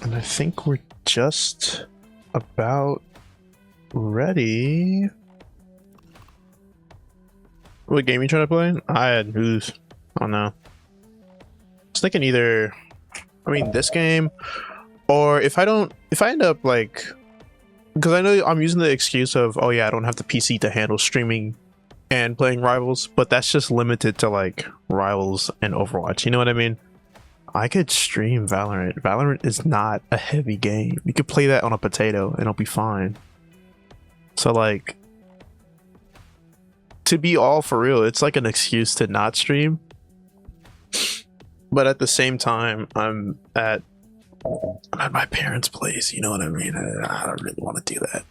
And I think we're just about ready. What game you trying to play? I had who's? Oh no. I was thinking either, this game, or if I end up like, because I know I'm using the excuse of, oh yeah, I don't have the PC to handle streaming and playing Rivals, but that's just limited to like Rivals and Overwatch. You know what I mean? I could stream Valorant. Valorant is not a heavy game. You could play that on a potato and it'll be fine. So like, to be all for real, it's like an excuse to not stream. But at the same time, I'm at my parents' place. You know what I mean? I don't really want to do that.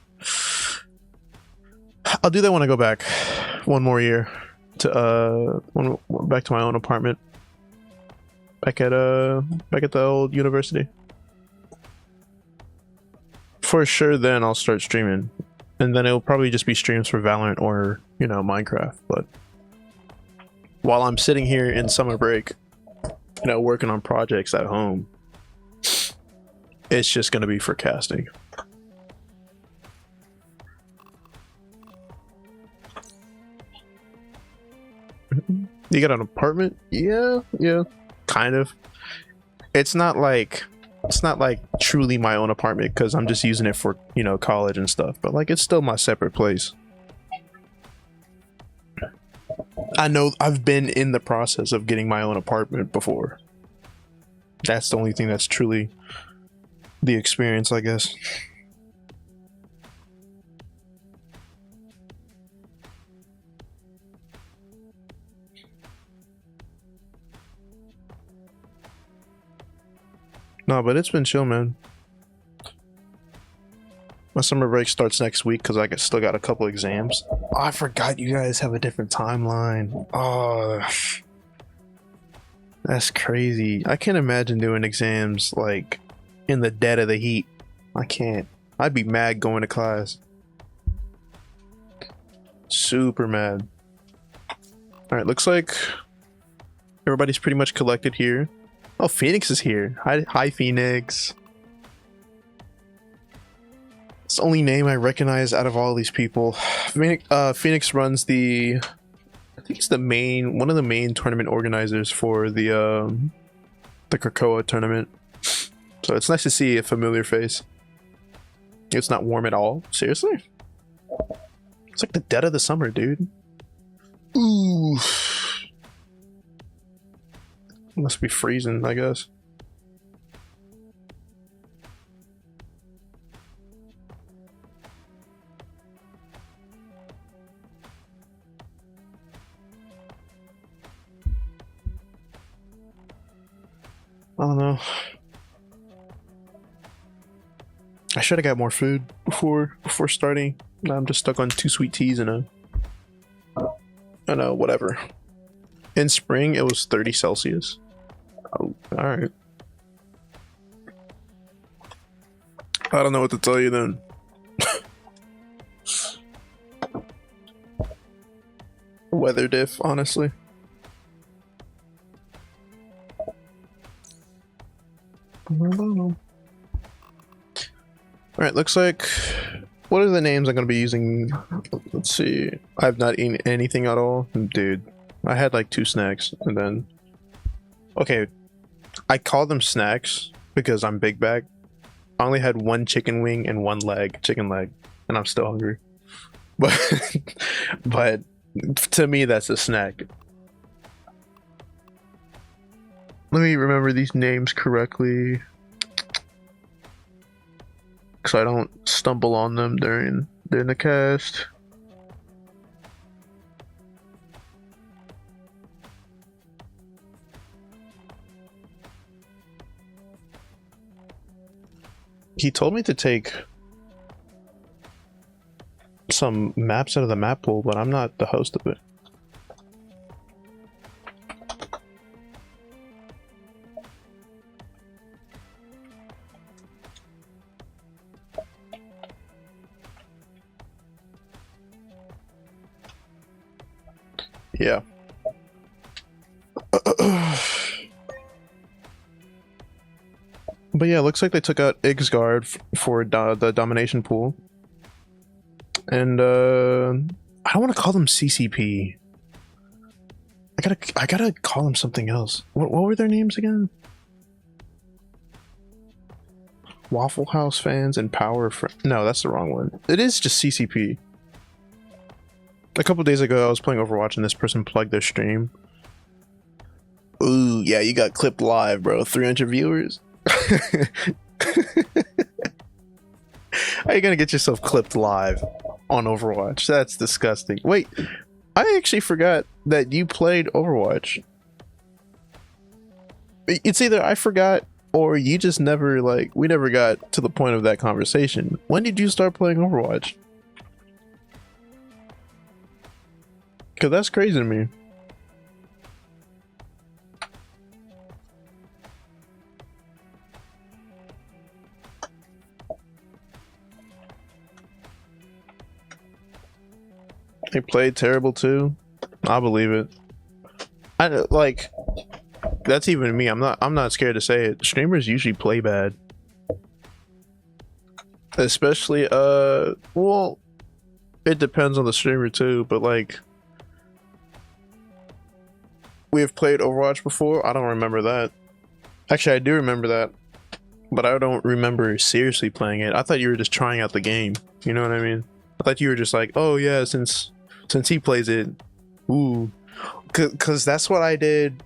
I'll do that when I go back one more year to back to my own apartment. Back at the old university. For sure, then I'll start streaming, and then it'll probably just be streams for Valorant or Minecraft. But while I'm sitting here in summer break, working on projects at home, it's just gonna be for casting. You got an apartment? Yeah. Kind of. It's not like truly my own apartment because I'm just using it for college and stuff, but like it's still my separate place. I know I've been in the process of getting my own apartment before. That's the only thing that's truly the experience, I guess. No, but it's been chill, man. My summer break starts next week because I still got a couple exams. Oh, I forgot you guys have a different timeline. Oh, that's crazy. I can't imagine doing exams like in the dead of the heat. I can't. I'd be mad going to class. Super mad. All right, looks like everybody's pretty much collected here. Oh, Phoenix is here. Hi, Phoenix. It's the only name I recognize out of all these people. Phoenix runs I think it's one of the main tournament organizers for the Krakoa tournament. So it's nice to see a familiar face. It's not warm at all. Seriously? It's like the dead of the summer, dude. Ooh. Must be freezing, I guess. I don't know. I should have got more food before starting. Now I'm just stuck on 2 sweet teas and whatever. In spring, it was 30 Celsius. Oh, alright. I don't know what to tell you then. Weather diff, honestly. Alright, looks like... What are the names I'm going to be using? Let's see. I've not eaten anything at all. Dude, I had like 2 snacks and then... Okay, I call them snacks because I'm big bag. I only had 1 chicken wing and 1 chicken leg, and I'm still hungry. But to me, that's a snack. Let me remember these names correctly, so I don't stumble on them during the cast. He told me to take some maps out of the map pool, but I'm not the host of it. Yeah. But yeah, looks like they took out Ixguard for the domination pool. And I don't want to call them CCP. I gotta call them something else. What were their names again? Waffle House fans and Power no, that's the wrong one. It is just CCP. A couple days ago, I was playing Overwatch and this person plugged their stream. Ooh, yeah, you got clipped live, bro. 300 viewers. How you gonna get yourself clipped live on Overwatch? That's disgusting. Wait, I actually forgot that you played Overwatch. It's either I forgot or you just never, like, we never got to the point of that conversation. When did you start playing Overwatch? Because that's crazy to me. They played terrible too. I believe it. I like that's even me. I'm not scared to say it. Streamers usually play bad. Especially well, it depends on the streamer too, but like we've played Overwatch before. I don't remember that. Actually, I do remember that, but I don't remember seriously playing it. I thought you were just trying out the game. You know what I mean? I thought you were just like, oh yeah, since he plays it, ooh, cause that's what I did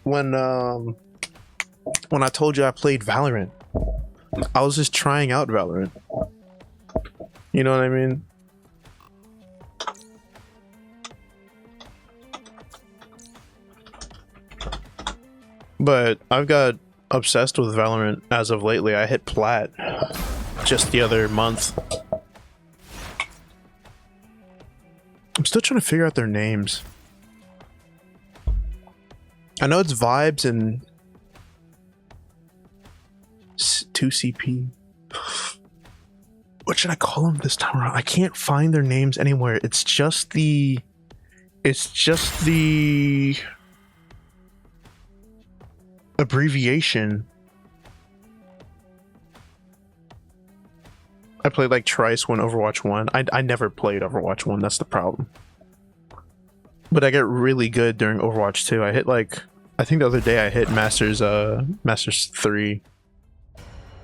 when I told you I played Valorant. I was just trying out Valorant. You know what I mean? But I've got obsessed with Valorant as of lately. I hit Plat just the other month. I'm still trying to figure out their names. I know it's Vibez and 2CP. What should I call them this time around? I can't find their names anywhere. It's just the abbreviation. I played like Trice when Overwatch 1. I never played Overwatch 1, that's the problem. But I get really good during Overwatch 2. I hit like, I think the other day I hit Masters 3.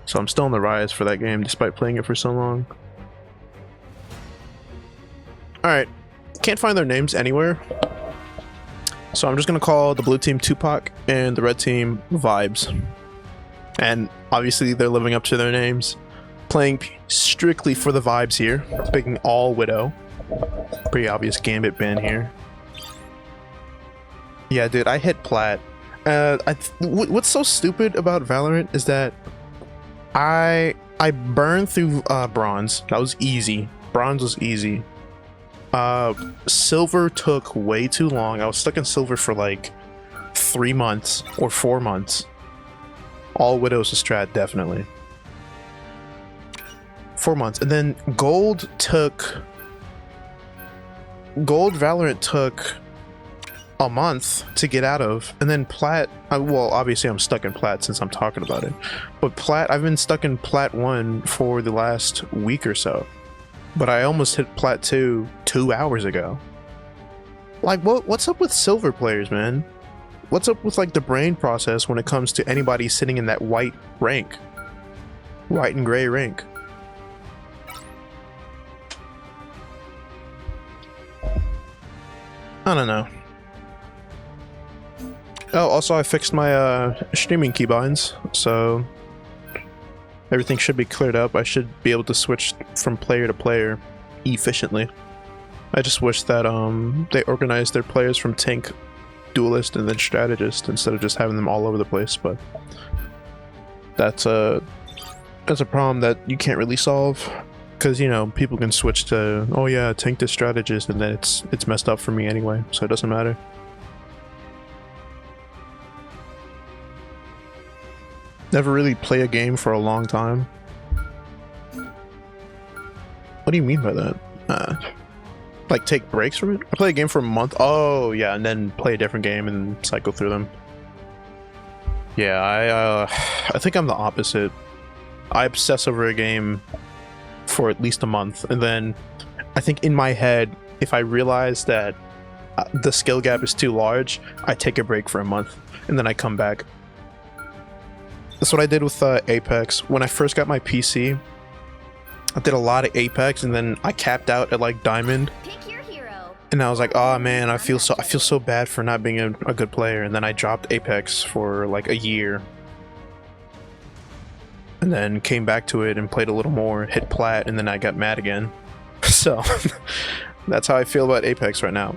So I'm still on the rise for that game despite playing it for so long. Alright, can't find their names anywhere. So I'm just gonna call the blue team Tupac and the red team Vibez. And obviously they're living up to their names. Playing strictly for the vibes here. Picking all Widow. Pretty obvious Gambit ban here. Yeah, dude, I hit Plat. What's so stupid about Valorant is that I burned through Bronze. That was easy. Bronze was easy. Silver took way too long. I was stuck in Silver for like 3 months or 4 months. All Widow's a strat, definitely. 4 months. And then Gold Valorant took a month to get out of, and then Plat, well, obviously I'm stuck in Plat since I'm talking about it, but Plat, I've been stuck in Plat 1 for the last week or so, but I almost hit Plat 2 2 hours ago. Like, what's up with Silver players, man? What's up with like the brain process when it comes to anybody sitting in that white rank, white and gray rank? I don't know. Oh, also I fixed my streaming keybinds, so everything should be cleared up. I should be able to switch from player to player efficiently. I just wish that they organized their players from tank, duelist, and then strategist instead of just having them all over the place, but that's a problem that you can't really solve. Because, you know, people can switch to, oh yeah, tank to strategist, and then it's messed up for me anyway, so it doesn't matter. Never really play a game for a long time. What do you mean by that? Like take breaks from it? I play a game for a month. Oh yeah, and then play a different game and cycle through them. Yeah, I think I'm the opposite. I obsess over a game for at least a month, and then I think in my head, if I realize that the skill gap is too large, I take a break for a month, and then I come back. That's what I did with Apex. When I first got my PC, I did a lot of Apex, and then I capped out at like Diamond. Pick your hero. And I was like, oh man, I feel so bad for not being a good player. And then I dropped Apex for like a year. And then came back to it and played a little more, hit plat, and then I got mad again. So that's how I feel about Apex right now.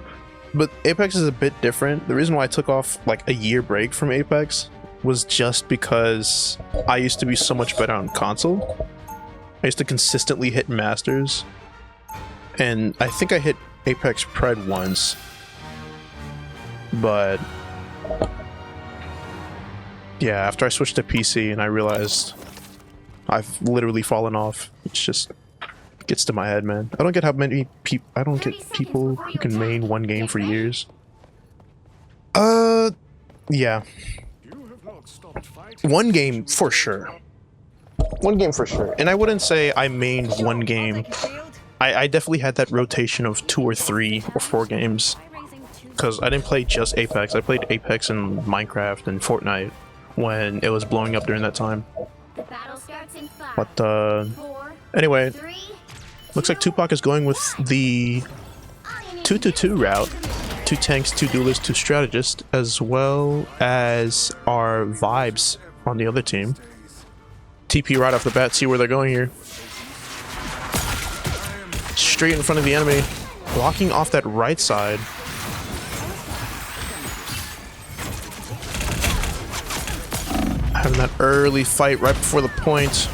But Apex is a bit different. The reason why I took off like a year break from Apex was just because I used to be so much better on console. I used to consistently hit masters. And I think I hit Apex Pred once. But yeah, after I switched to PC and I realized I've literally fallen off. It's just gets to my head, man. I don't get how many people I don't get people who can main one game for years. Yeah. One game for sure. One game for sure. And I wouldn't say I mained one game. I definitely had that rotation of 2 or 3 or 4 games. Because I didn't play just Apex. I played Apex and Minecraft and Fortnite when it was blowing up during that time. But anyway, looks like Tupac is going with the 2-2-2 route. 2 tanks, 2 duelists, 2 strategists, as well as our Vibez on the other team. TP right off the bat, see where they're going here. Straight in front of the enemy, blocking off that right side. Having that early fight right before the point.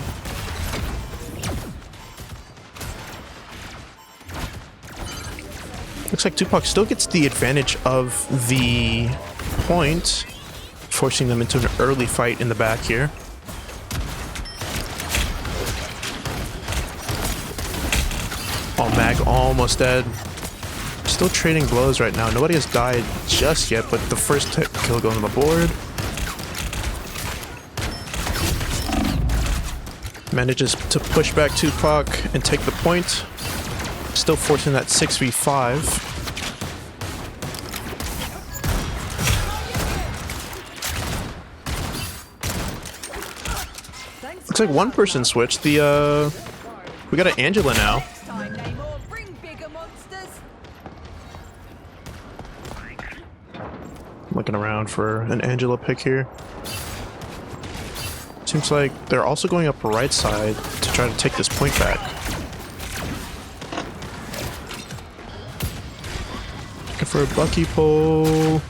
Looks like Tupac still gets the advantage of the point, forcing them into an early fight in the back here. Oh, Mag almost dead. Still trading blows right now. Nobody has died just yet, but the first kill going on the board. Manages to push back Tupac and take the point. Still forcing that 6v5. Looks like one person switched. We got an Angela now. Looking around for an Angela pick here. Seems like they're also going up right side to try to take this point back. Looking for a Bucky pull.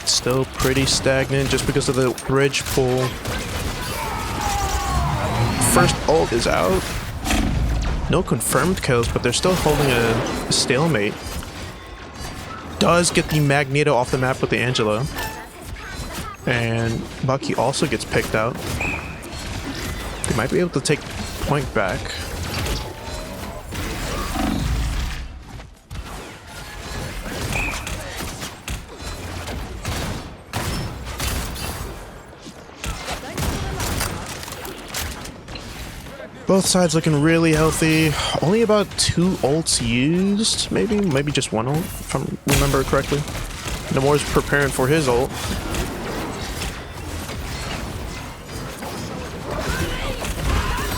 Still pretty stagnant just because of the bridge pull. First ult is out. No confirmed kills, but they're still holding a stalemate. Does get the Magneto off the map with the Angela. And Bucky also gets picked out. They might be able to take point back. Both sides looking really healthy. Only about 2 ults used, maybe just 1 ult, if I remember correctly. Namor's preparing for his ult.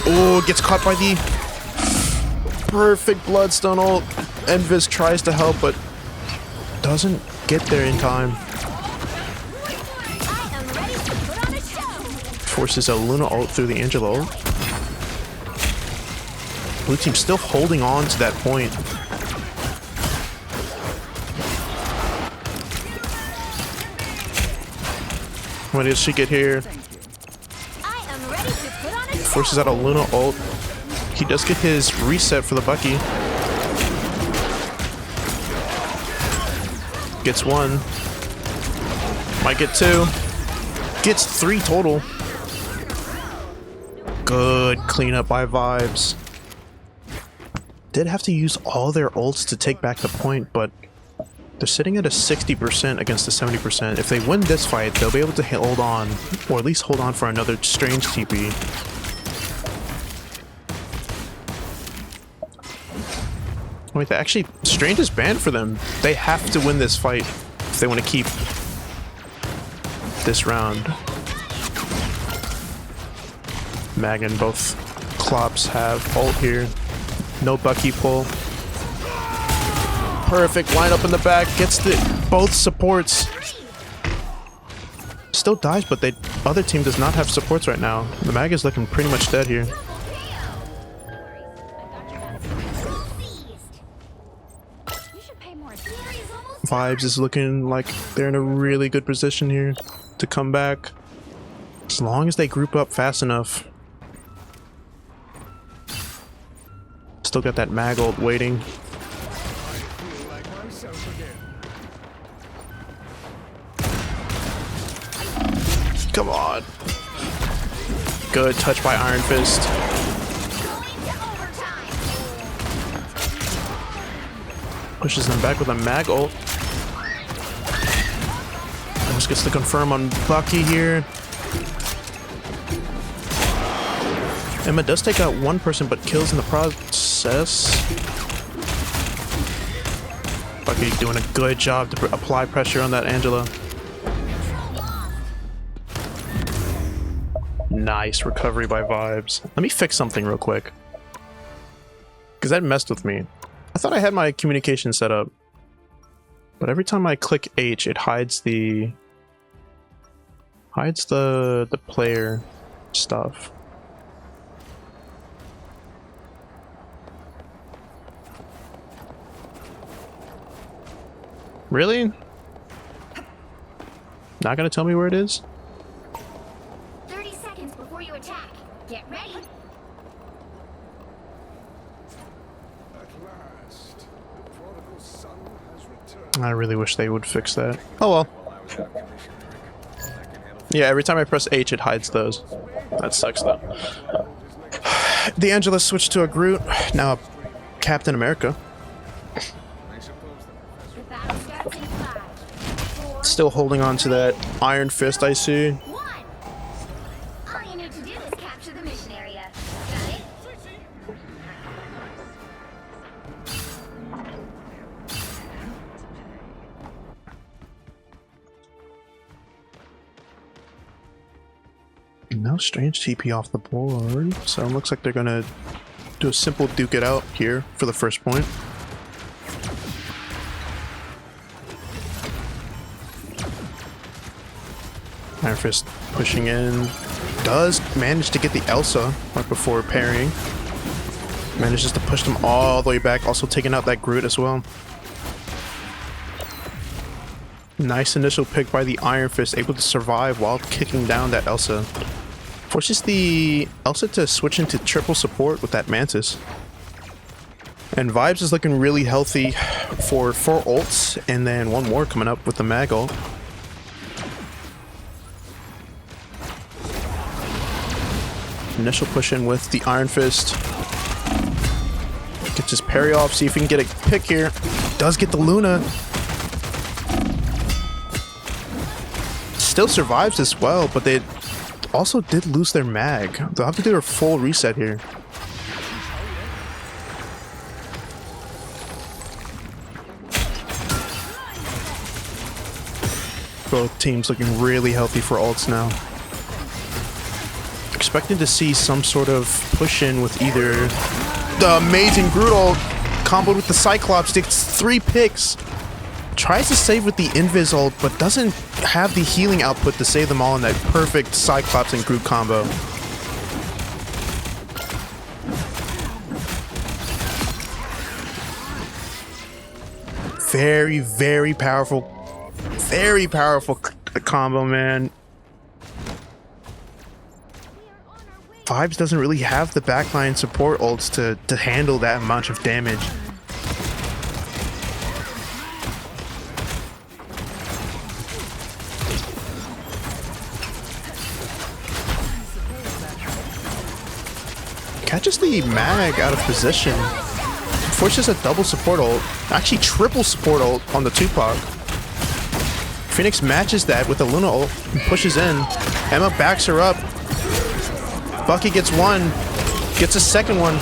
Oh, gets caught by the perfect Bloodstone ult. Vibez tries to help, but doesn't get there in time. Forces a Luna ult through the Angela ult. Blue team still holding on to that point. What does she get here? Forces out a Luna ult. He does get his reset for the Bucky. Gets 1. Might get 2. Gets 3 total. Good cleanup by Vibez. did have to use all their ults to take back the point, but they're sitting at a 60% against the 70%. If they win this fight, they'll be able to hold on, or at least hold on for another Strange TP. Wait, actually, Strange is banned for them. They have to win this fight if they want to keep this round. Mag and both Klops have ult here. No Bucky pull. Perfect line up in the back. Gets the both supports. Still dies, but the other team does not have supports right now. The Mag is looking pretty much dead here. Vibez is looking like they're in a really good position here to come back. As long as they group up fast enough. Still got that Mag ult waiting. Come on. Good touch by Iron Fist. Pushes them back with a Mag ult. Almost gets the confirm on Bucky here. Emma does take out one person, but kills in the process. Bucky doing a good job to apply pressure on that Angela. Nice recovery by Vibez. Let me fix something real quick, because that messed with me. I thought I had my communication set up, but every time I click H, it hides the player stuff. Really? Not gonna tell me where it is? 30 seconds before you attack. Get ready. At last, the prodigal son has returned. I really wish they would fix that. Oh well. Yeah, every time I press H, it hides those. That sucks though. The Angela switched to a Groot, now a Captain America. The battle starts in 5, 4, Still holding on to that Iron Fist, I see. 1. All you need to do is capture the mission area. Got it? No Strange TP off the board, so it looks like they're gonna do a simple duke it out here for the first point. Iron Fist pushing in, does manage to get the Elsa right before parrying. Manages to push them all the way back, also taking out that Groot as well. Nice initial pick by the Iron Fist, able to survive while kicking down that Elsa. Forces the Elsa to switch into triple support with that Mantis. And Vibez is looking really healthy for 4 ults, and then one more coming up with the Mag ult. Initial push in with the Iron Fist. Gets his parry off, see if he can get a pick here. Does get the Luna. Still survives as well, but they also did lose their Mag. They'll have to do a full reset here. Both teams looking really healthy for ults now. Expecting to see some sort of push in with either the amazing Groot ult comboed with the Cyclops, takes 3 picks. Tries to save with the Invis ult, but doesn't have the healing output to save them all in that perfect Cyclops and Groot combo. Very, very powerful combo, man. Vibez doesn't really have the backline support ults to handle that much of damage. Catches the Mag out of position. forces a double support ult, actually triple support ult on the Tupac. Phoenix matches that with a Luna ult and pushes in. Emma backs her up. Bucky gets one, gets a second one.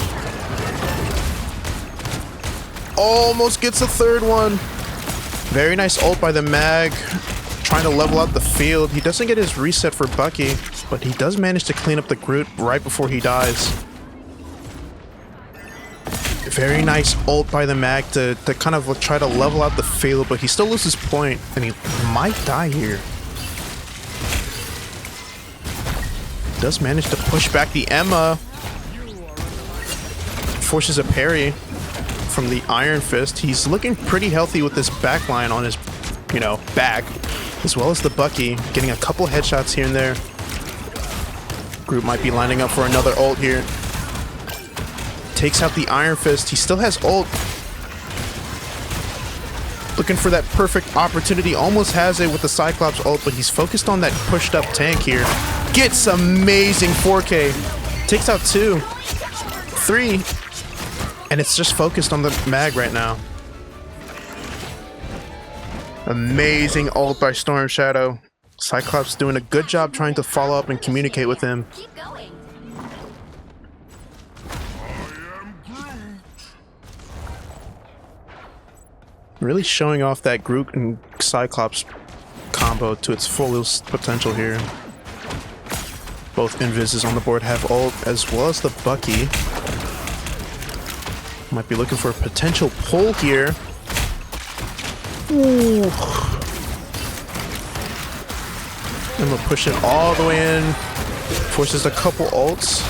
Almost gets a third one. Very nice ult by the Mag, trying to level out the field. He doesn't get his reset for Bucky, but he does manage to clean up the Groot right before he dies. Very nice ult by the Mag to kind of try to level out the field, but he still loses point, and he might die here. Does manage to push back the Emma. Forces a parry from the Iron Fist. He's looking pretty healthy with this backline on his, you know, back, as well as the Bucky, getting a couple headshots here and there. Groot might be lining up for another ult here. Takes out the Iron Fist. He still has ult. Looking for that perfect opportunity. Almost has it with the Cyclops ult, but he's focused on that pushed up tank here. Gets amazing 4K. Takes out 2, 3. And it's just focused on the Mag right now. Amazing ult by Storm Shadow. Cyclops doing a good job trying to follow up and communicate with him. Keep going. Really showing off that Groot and Cyclops combo to its fullest potential here. Both Invises on the board have ult, as well as the Bucky. Might be looking for a potential pull here. Ooh. Emma pushing all the way in. Forces a couple ults.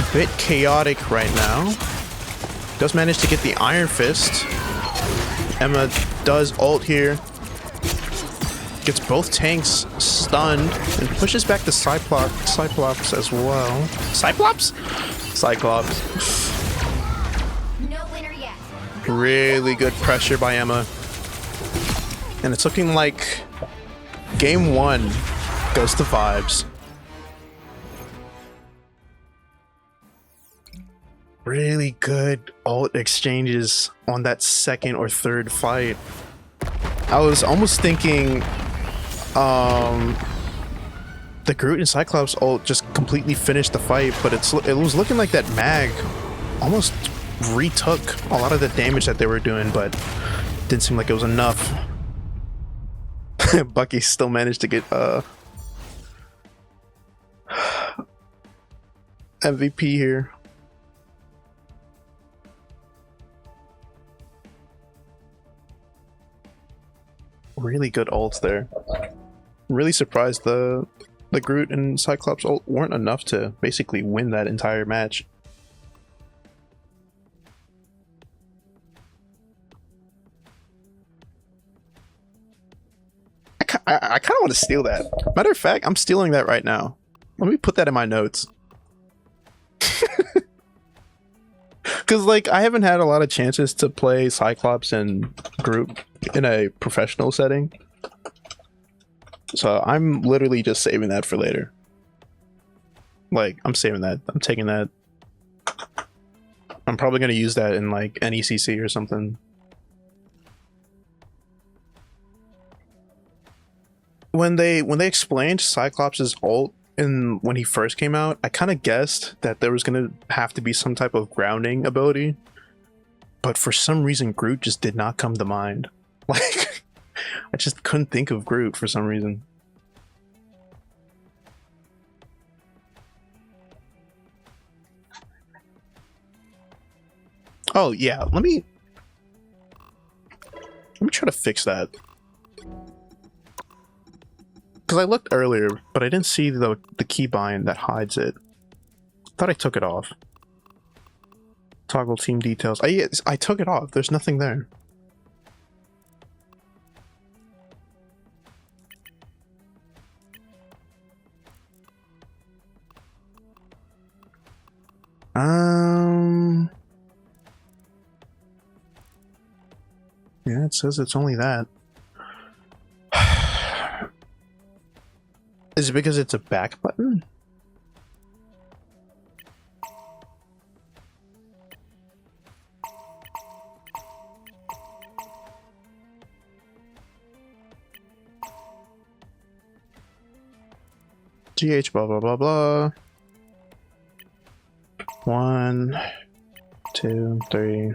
A bit chaotic right now. Does manage to get the Iron Fist. Emma does ult here. Gets both tanks stunned and pushes back the Cyclops as well. Cyclops? Cyclops. No winner yet. Really good pressure by Emma. And it's looking like game 1 goes to Vibez. Really good ult exchanges on that second or third fight. I was almost thinking the Groot and Cyclops ult just completely finished the fight, but it was looking like that Mag almost retook a lot of the damage that they were doing, but didn't seem like it was enough. Bucky still managed to get MVP here. Really good ults there. Really surprised the Groot and Cyclops ult weren't enough to basically win that entire match. I kind of want to steal that. Matter of fact, I'm stealing that right now. Let me put that in my notes. Because, like, I haven't had a lot of chances to play Cyclops and Groot in a professional setting. So I'm literally just saving that for later. Like, I'm saving that. I'm taking that. I'm probably going to use that in, like, NECC or something. When they explained Cyclops' ult when he first came out, I kind of guessed that there was going to have to be some type of grounding ability. But for some reason, Groot just did not come to mind. Like, I just couldn't think of Groot for some reason. Oh, yeah, let me try to fix that. Because I looked earlier, but I didn't see the keybind that hides it. Thought I took it off. Toggle team details. I took it off. There's nothing there. Yeah, it says it's only that. Is it because it's a back button? GH blah blah blah blah. 1, 2, 3,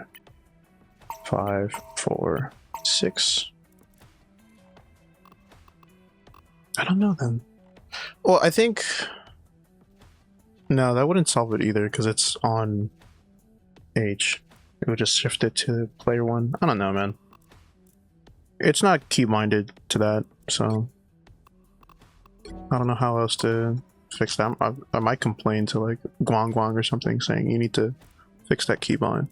5, 4, 6. I don't know then. Well, I think no, that wouldn't solve it either because it's on H. It would just shift it to player 1. I don't know, man. It's not key-minded to that, so I don't know how else to fix that. I might complain to like Guang Guang or something saying you need to fix that keybind.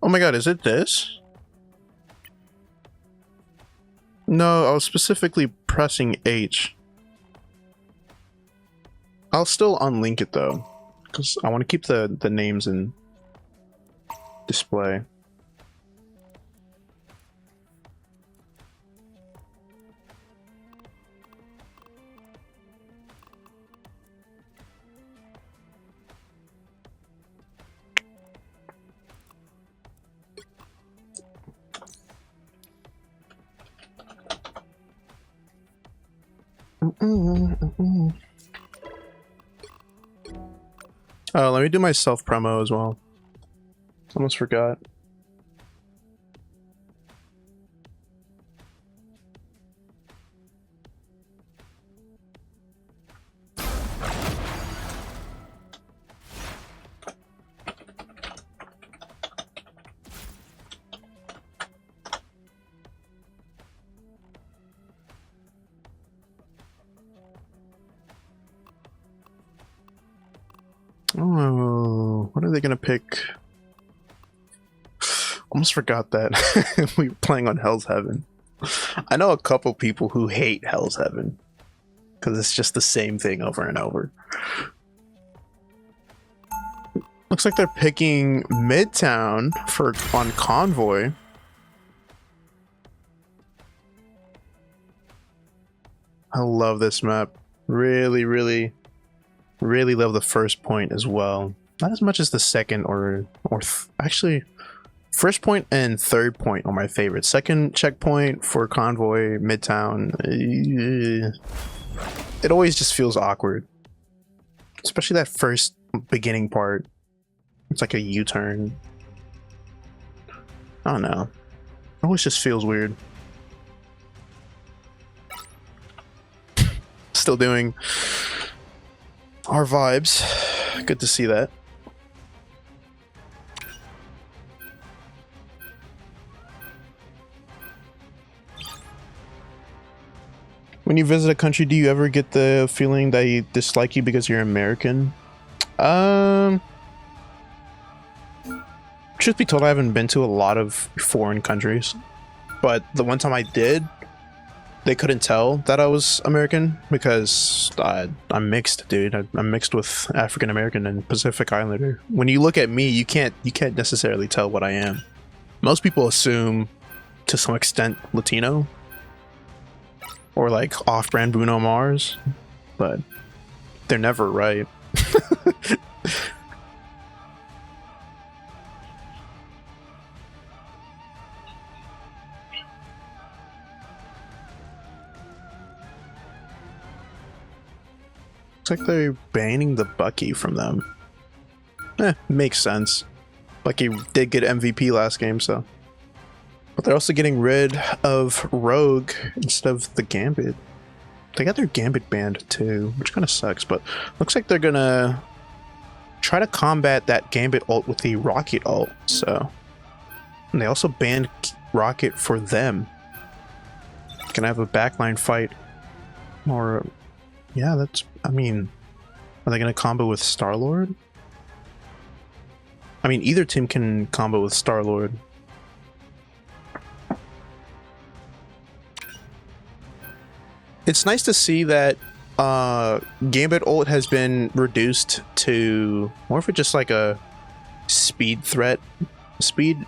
Oh my god, is it this? No, I was specifically pressing H. I'll still unlink it though, because I want to keep the names in display. Let me do my self promo as well. Almost forgot. Oh, what are they gonna pick? Almost forgot that we were playing on Hell's Heaven. I know a couple people who hate Hell's Heaven because it's just the same thing over and over. Looks like they're picking Midtown on Convoy. I love this map. Really, really, really love the first point as well. Not as much as the second or actually, first point and third point are my favorite. Second checkpoint for Convoy, Midtown. It always just feels awkward. Especially that first beginning part. It's like a U-turn. I don't know. It always just feels weird. Still doing our vibes. Good to see that. When you visit a country, do you ever get the feeling that they dislike you because you're American? Truth be told, I haven't been to a lot of foreign countries, but the one time I did, they couldn't tell that I was American because I'm mixed, dude. I'm mixed with African American and Pacific Islander. When you look at me, you can't necessarily tell what I am. Most people assume, to some extent, Latino or like off-brand Bruno Mars, but they're never right. Looks like they're banning the Bucky from them. Makes sense. Bucky did get MVP last game, so. But they're also getting rid of Rogue instead of the Gambit. They got their Gambit banned too, which kind of sucks, but looks like they're gonna try to combat that Gambit ult with the Rocket ult, so. And they also banned Rocket for them. Gonna have a backline fight. Or, yeah, that's, I mean, are they gonna combo with Star-Lord? I mean, either team can combo with Star-Lord. It's nice to see that Gambit ult has been reduced to more of just like a speed threat. Speed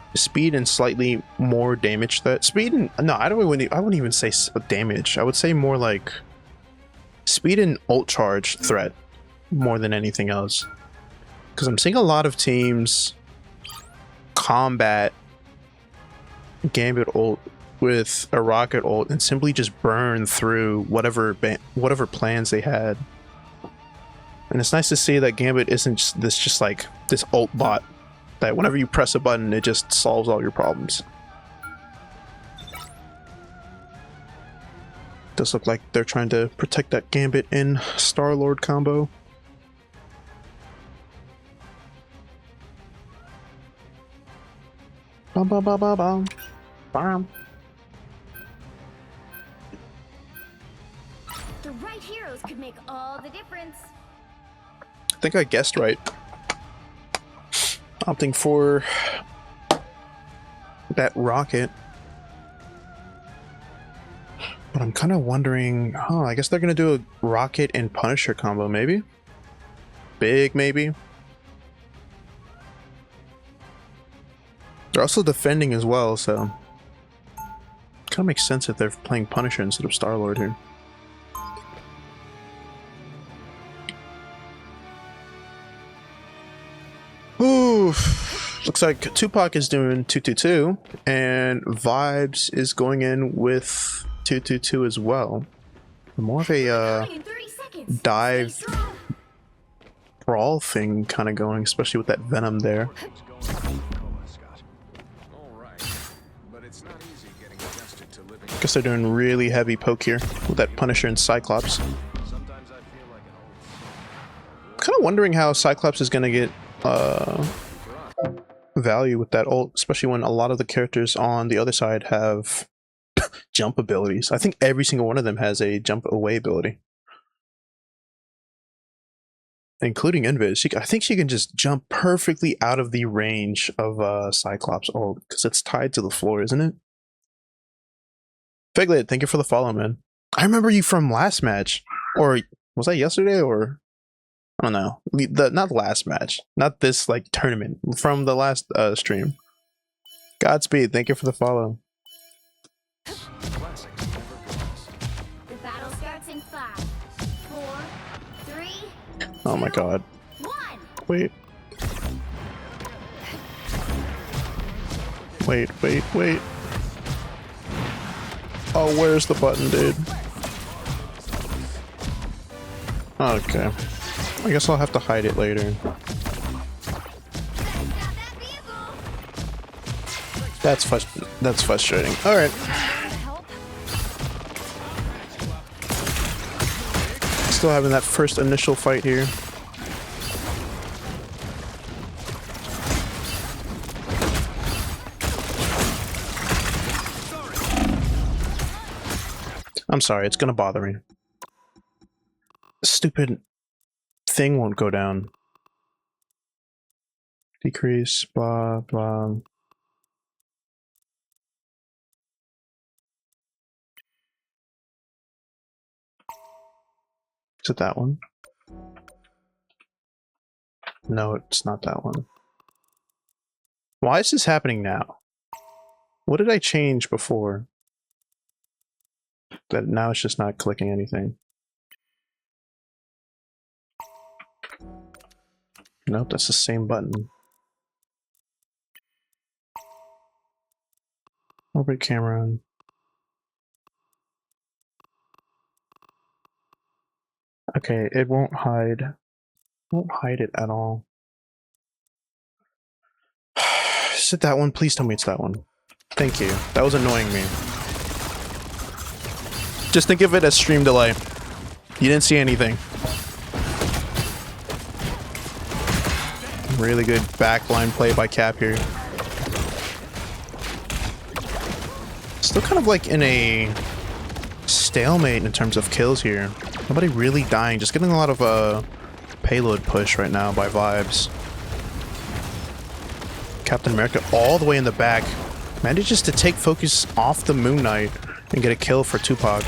and slightly more damage threat. Speed and no, I wouldn't even say damage. I would say more like speed and ult charge threat more than anything else. Because I'm seeing a lot of teams combat Gambit ult with a rocket ult and simply just burn through whatever plans they had. And it's nice to see that Gambit isn't just like this ult bot that whenever you press a button, it just solves all your problems. Does look like they're trying to protect that Gambit and Star-Lord combo. Bum, bum, bum, bum, bum. Bam. The right heroes could make all the difference. I think I guessed right. Opting for that rocket. But I'm kind of wondering, I guess they're going to do a rocket and Punisher combo, maybe? Big, maybe? They're also defending as well, so kind of makes sense if they're playing Punisher instead of Star-Lord here. Oof. Looks like Tupac is doing 222, and Vibez is going in with 222 as well. More of a dive brawl thing kind of going, especially with that Venom there. Guess they're doing really heavy poke here with that Punisher and Cyclops. Kind of wondering how Cyclops is going to get value with that ult, especially when a lot of the characters on the other side have jump abilities. I think every single one of them has a jump away ability, including Vibez. I think she can just jump perfectly out of the range of Cyclops ult because it's tied to the floor, isn't it? Figlet, thank you for the follow, man. I remember you from last match, or was that yesterday, or I don't know. Not the last match, not this like tournament, from the last stream. Godspeed, thank you for the follow. The battle starts in 5, 4, 3. Oh my god. 1. Wait. Wait. Oh, where's the button, dude? Okay. I guess I'll have to hide it later. That's frustrating. Alright. Still having that first initial fight here. I'm sorry, it's gonna bother me. Stupid thing won't go down. Decrease, blah, blah. Is it that one? No, it's not that one. Why is this happening now? What did I change before? That now it's just not clicking anything. Nope, that's the same button. Orbit camera on. Okay, it won't hide. Won't hide it at all. Is it that one? Please tell me it's that one. Thank you. That was annoying me. Just think of it as stream delay. You didn't see anything. Really good backline play by Cap here. Still kind of like in a stalemate in terms of kills here. Nobody really dying. Just getting a lot of payload push right now by Vibez. Captain America all the way in the back manages to take focus off the Moon Knight and get a kill for Tupac.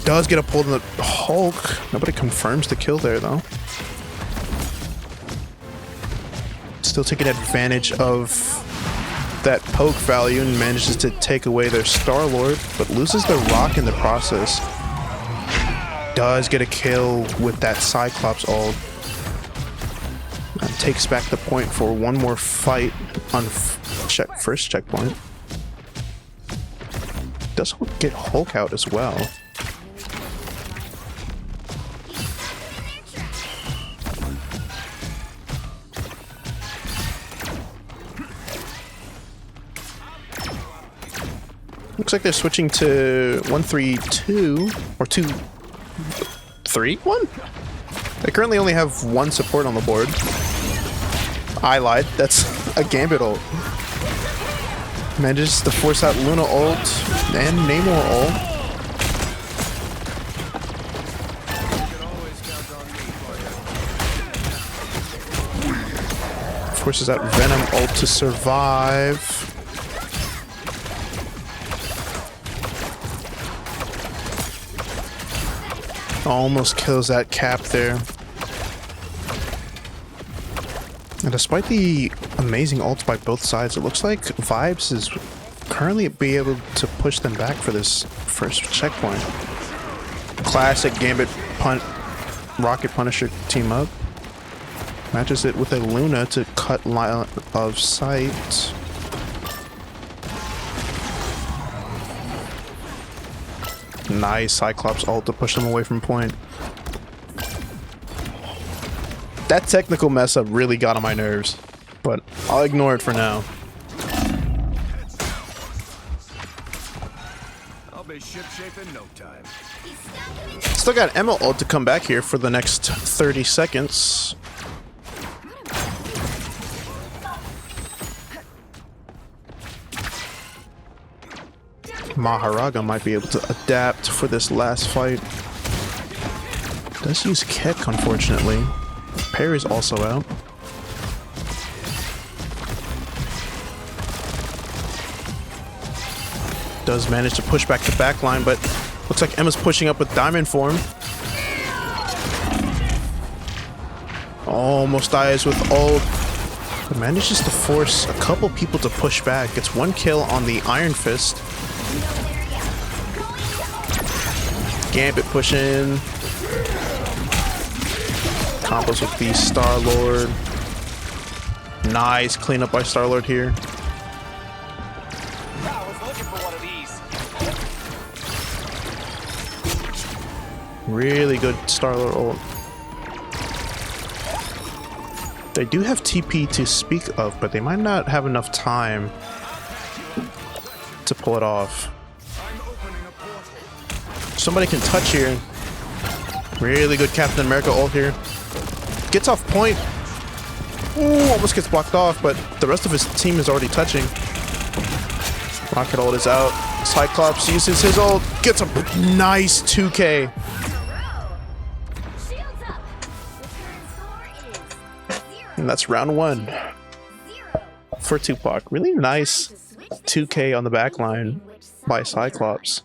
Does get a pull in the Hulk. Nobody confirms the kill there though. Still taking advantage of that poke value and manages to take away their Star-Lord, but loses the rock in the process. Does get a kill with that Cyclops ult. And takes back the point for one more fight on first checkpoint. Does get Hulk out as well. Looks like they're switching to 1-3-2 or 2-3-1. They currently only have one support on the board. I lied. That's a Gambit ult. Manages to force out Luna ult and Namor ult. Forces out Venom ult to survive. Almost kills that cap there. And despite the amazing ults by both sides, it looks like Vibez is currently be able to push them back for this first checkpoint. Classic Gambit Rocket Punisher team up. Matches it with a Luna to cut line of sight. Nice Cyclops ult to push them away from point. That technical mess up really got on my nerves, but I'll ignore it for now. I'll be shipshape in no time. Still got Emma ult to come back here for the next 30 seconds. Maharaga might be able to adapt for this last fight. Does use Kick, unfortunately. Parry's also out. Does manage to push back the back line, but looks like Emma's pushing up with Diamond Form. Almost dies with ult. But manages to force a couple people to push back. Gets one kill on the Iron Fist. Gambit pushing. Combos with the Star-Lord. Nice cleanup by Star-Lord here. I was looking for one of these. Really good Star-Lord ult. They do have TP to speak of, but they might not have enough time to pull it off. Somebody can touch here. Really good Captain America ult here. Gets off point. Ooh, almost gets blocked off, but the rest of his team is already touching. Rocket ult is out. Cyclops uses his ult. Gets a nice 2K. And that's round 1 for Tupac. Really nice 2K on the back line by Cyclops.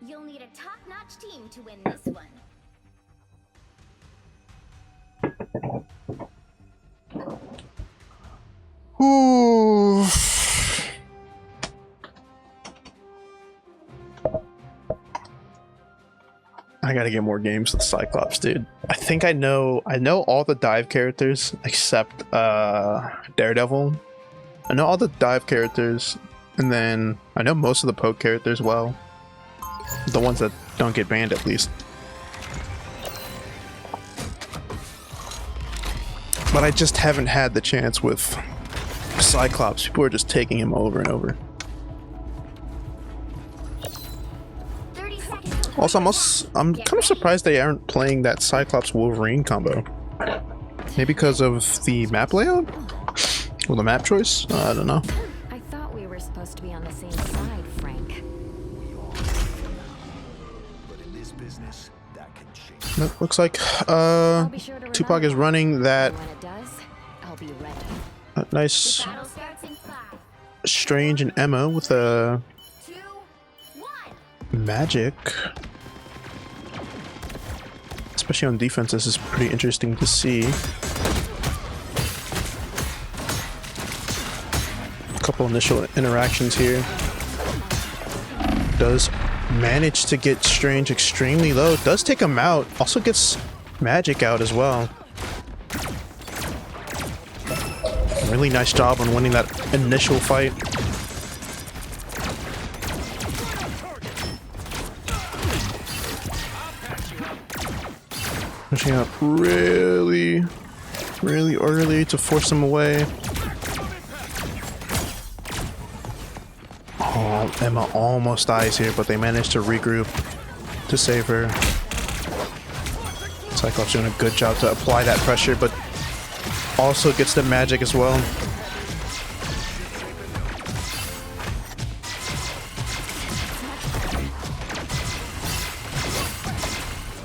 You'll need a top-notch team to win this one. Ooh. I gotta get more games with Cyclops, dude. I think I know all the dive characters except Daredevil. I know all the dive characters, and then I know most of the poke characters well. The ones that don't get banned, at least. But I just haven't had the chance with Cyclops. People are just taking him over and over. Also, I'm kind of surprised they aren't playing that Cyclops Wolverine combo. Maybe because of the map layout? Or the map choice? I don't know. I thought we were supposed to be on the same side, Frank. But in this business, that can change. That looks like Tupac is running that When it does, I'll be ready. nice Battle starts in 5, Strange and Emma with a 2, 1. magic. Especially on defense, this is pretty interesting to see. A couple initial interactions here. Does manage to get Strange extremely low. Does take him out. Also gets magic out as well. Really nice job on winning that initial fight. Pushing up really early to force him away. Oh, Emma almost dies here, but they managed to regroup to save her. Cyclops doing a good job to apply that pressure, but also gets the magic as well.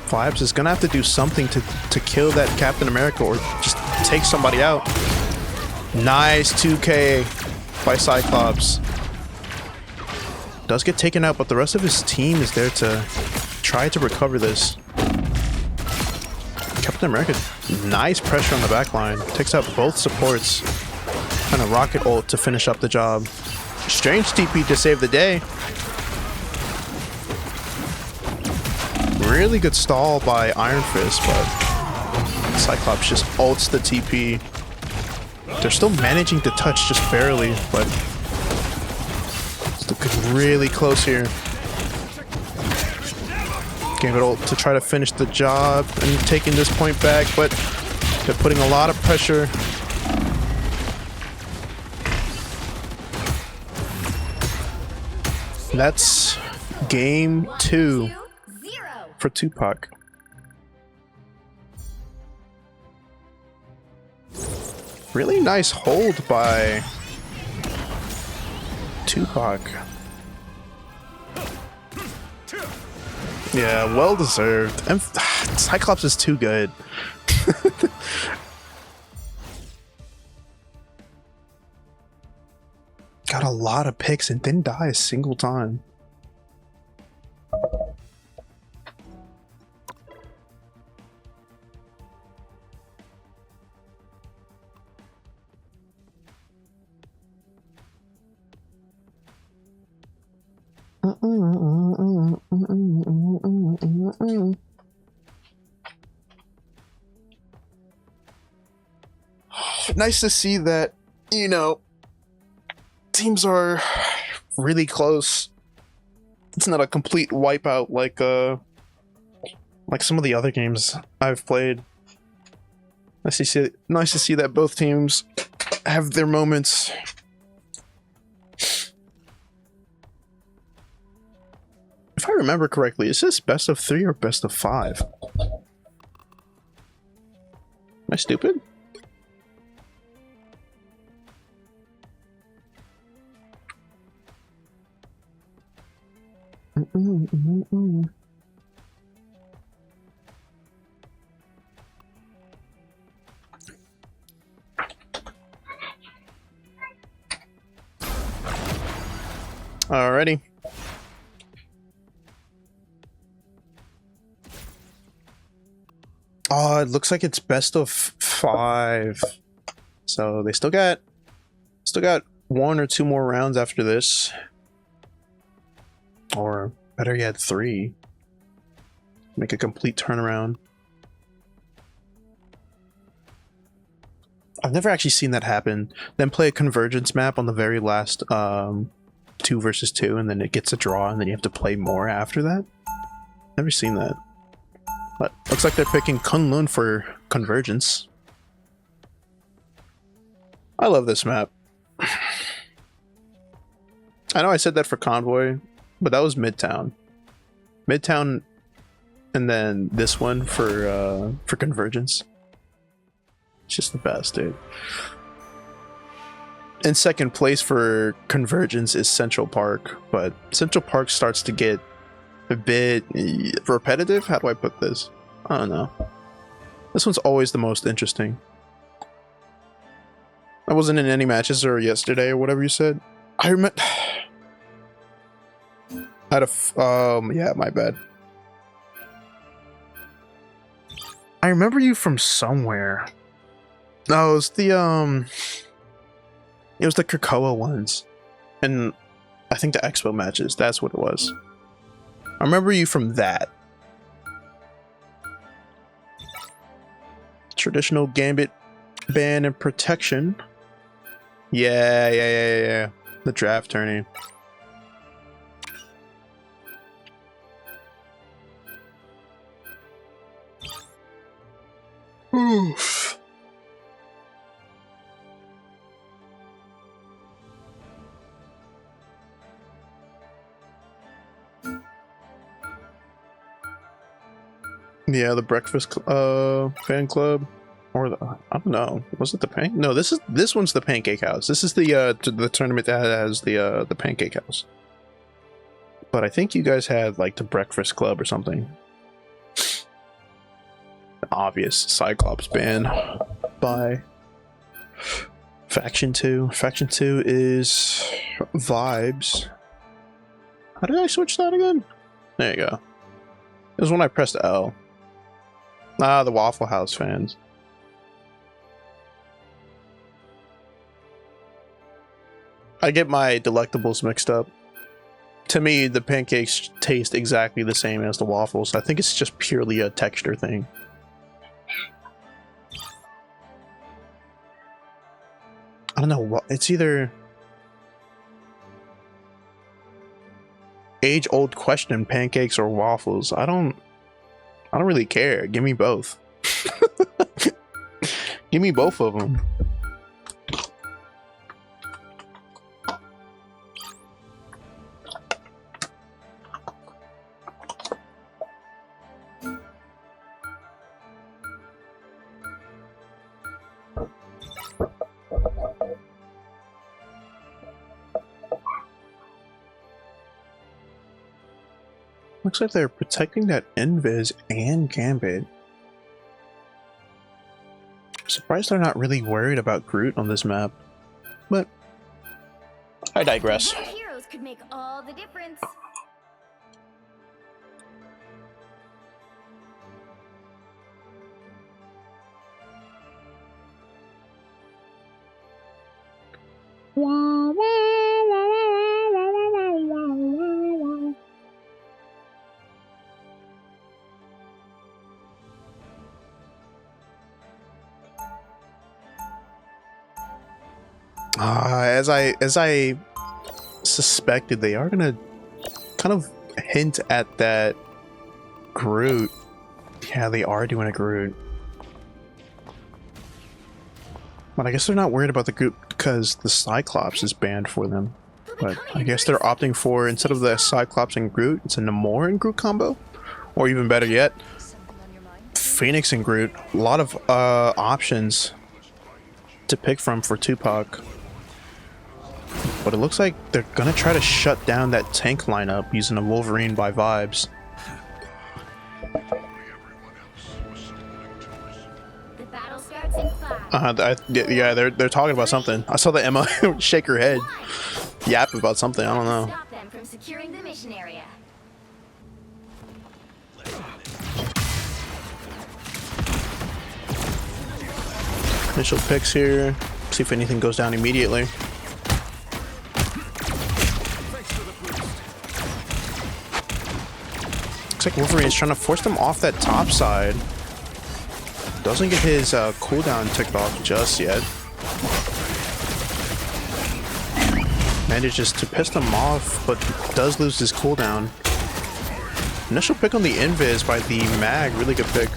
Vibez is gonna have to do something to kill that Captain America or just take somebody out. Nice 2K by Cyclops. Does get taken out, but the rest of his team is there to try to recover this. Captain America, nice pressure on the back line. Takes out both supports. And a rocket ult to finish up the job. Strange TP to save the day. Really good stall by Iron Fist, but Cyclops just ults the TP. They're still managing to touch just barely, but still getting really close here. Gave it ult to try to finish the job and taking this point back, but they're putting a lot of pressure. That's game 2 for Tupac. Really nice hold by Tupac. Yeah, well deserved. And Cyclops is too good. Got a lot of picks and didn't die a single time. Nice to see that, you know, teams are really close. It's not a complete wipeout like some of the other games I've played. Nice to see that both teams have their moments. If I remember correctly, is this best of 3 or best of 5? Am I stupid? Alrighty. Oh, it looks like it's best of 5. So they still got 1 or 2 more rounds after this. Or better yet, 3. Make a complete turnaround. I've never actually seen that happen. Then play a convergence map on the very last 2 versus 2, and then it gets a draw, and then you have to play more after that. Never seen that. But looks like they're picking Kunlun for convergence. I love this map. I know I said that for Convoy, but that was Midtown. Midtown, and then this one for Convergence. It's just the best, dude. In second place for Convergence is Central Park, but Central Park starts to get a bit repetitive. How do I put this? I don't know. This one's always the most interesting. I wasn't in any matches or yesterday or whatever you said. I remember. I had a yeah, my bad. I remember you from somewhere. No, it was the it was the Krakoa ones, and I think the Expo matches. That's what it was. I remember you from that. Traditional Gambit ban and protection. Yeah. The draft tourney. Oof. Yeah, the fan club, or the, I don't know. Was it the pancake? No, this one's the pancake house. This is the tournament that has the pancake house. But I think you guys had like the breakfast club or something. Obvious Cyclops ban by Faction 2. Faction 2 is Vibez. How did I switch that again? There you go. It was when I pressed L. Ah, the Waffle House fans. I get my delectables mixed up. To me, the pancakes taste exactly the same as the waffles. I think it's just purely a texture thing. I don't know what it's either. Age-old question: pancakes or waffles? I don't really care. Give me both. Give me both of them. Looks like they're protecting that Invis and Gambit. I'm surprised they're not really worried about Groot on this map, but I digress. Your heroes could make all the difference. As I suspected, they are gonna kind of hint at that Groot. Yeah, they are doing a Groot. But I guess they're not worried about the Groot because the Cyclops is banned for them. But I guess they're opting for, instead of the Cyclops and Groot, it's a Namor and Groot combo. Or even better yet, Phoenix and Groot. A lot of options to pick from for Tupac. But it looks like they're gonna try to shut down that tank lineup using a Wolverine by Vibez. The battle starts in 5. Yeah, they're talking about something. I saw the Emma shake her head, yap about something. I don't know. Stop them from securing the mission area. Initial picks here. See if anything goes down immediately. Looks like Wolverine is trying to force them off that top side. Doesn't get his cooldown ticked off just yet. Manages to piss them off, but does lose his cooldown. Initial pick on the Invis by the Mag. Really good pick.